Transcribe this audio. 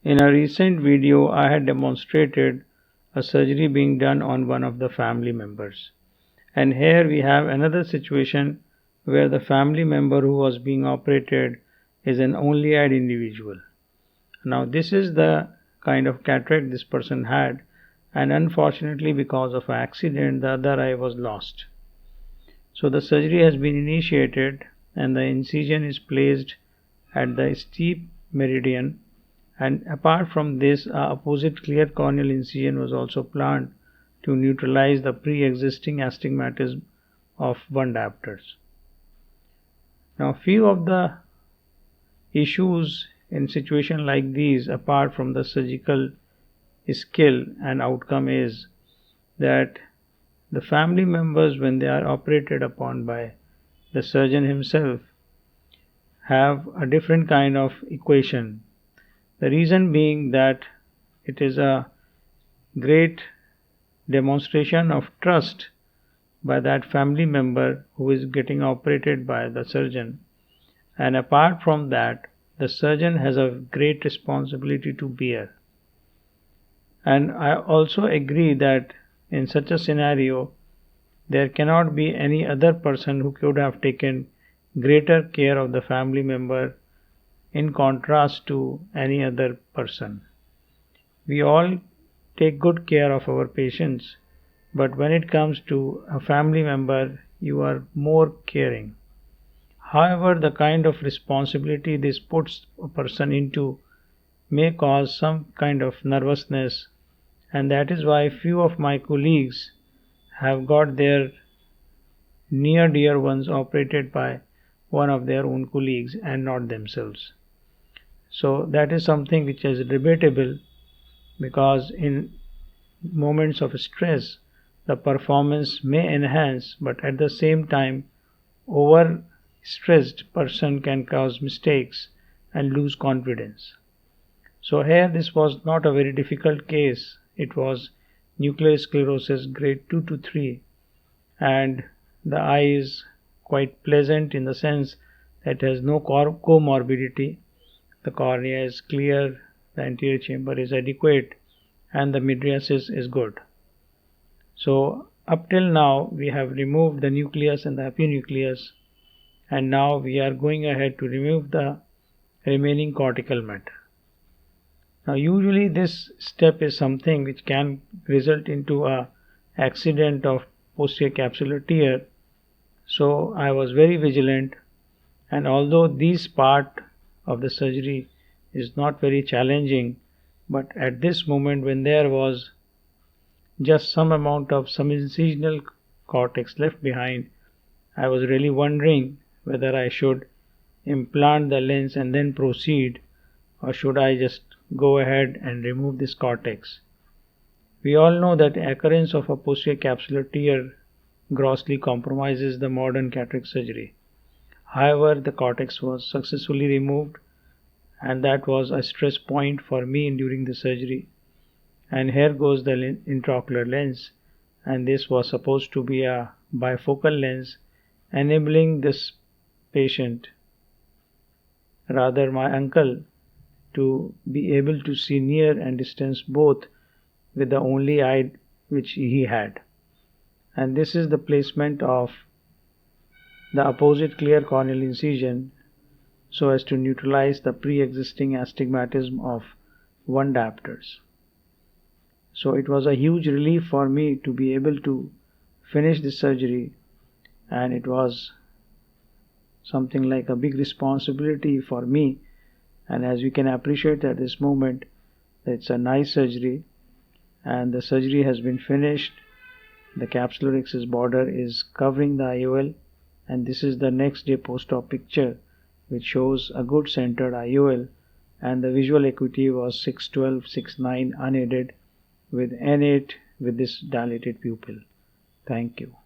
In a recent video, I had demonstrated a surgery being done on one of the family members. And here we have another situation where the family member who was being operated is an only eyed individual. Now, this is the kind of cataract this person had, and unfortunately, because of an accident, the other eye was lost. So, the surgery has been initiated, and the incision is placed at the steep meridian. And apart from this, a opposite clear corneal incision was also planned to neutralize the pre-existing astigmatism of one diopters. Now, few of the issues in situation like these, apart from the surgical skill and outcome, is that the family members, when they are operated upon by the surgeon himself, have a different kind of equation. The reason being that it is a great demonstration of trust by that family member who is getting operated by the surgeon. And apart from that, the surgeon has a great responsibility to bear. And I also agree that in such a scenario, there cannot be any other person who could have taken greater care of the family member in contrast to any other person. We all take good care of our patients, but when it comes to a family member, you are more caring. However, the kind of responsibility this puts a person into may cause some kind of nervousness, and that is why few of my colleagues have got their near dear ones operated by one of their own colleagues and not themselves. So that is something which is debatable, because in moments of stress the performance may enhance, but at the same time over stressed person can cause mistakes and lose confidence. So here this was not a very difficult case. It was nuclear sclerosis grade 2 to 3, and the eye is quite pleasant in the sense that it has no comorbidity. The cornea is clear, the anterior chamber is adequate, and the mydriasis is good. So up till now we have removed the nucleus and the epinucleus, and now we are going ahead to remove the remaining cortical matter. Now usually this step is something which can result into a accident of posterior capsular tear. So I was very vigilant, and although this part of the surgery is not very challenging, but at this moment when there was just some amount of some incisional cortex left behind, I was really wondering whether I should implant the lens and then proceed, or should I just go ahead and remove this cortex. We all know that the occurrence of a posterior capsular tear grossly compromises the modern cataract surgery. However, the cortex was successfully removed, and that was a stress point for me during the surgery. And here goes the intraocular lens, and this was supposed to be a bifocal lens, enabling this patient, rather my uncle, to be able to see near and distance both with the only eye which he had. And this is the placement of the opposite clear corneal incision so as to neutralize the pre-existing astigmatism of one diopters. So it was a huge relief for me to be able to finish this surgery, and it was something like a big responsibility for me. And as you can appreciate at this moment, it's a nice surgery, and the surgery has been finished. The capsular excess border is covering the IOL, and this is the next day post-op picture which shows a good centered IOL, and the visual acuity was 612, 6.9 unaided with N8 with this dilated pupil. Thank you.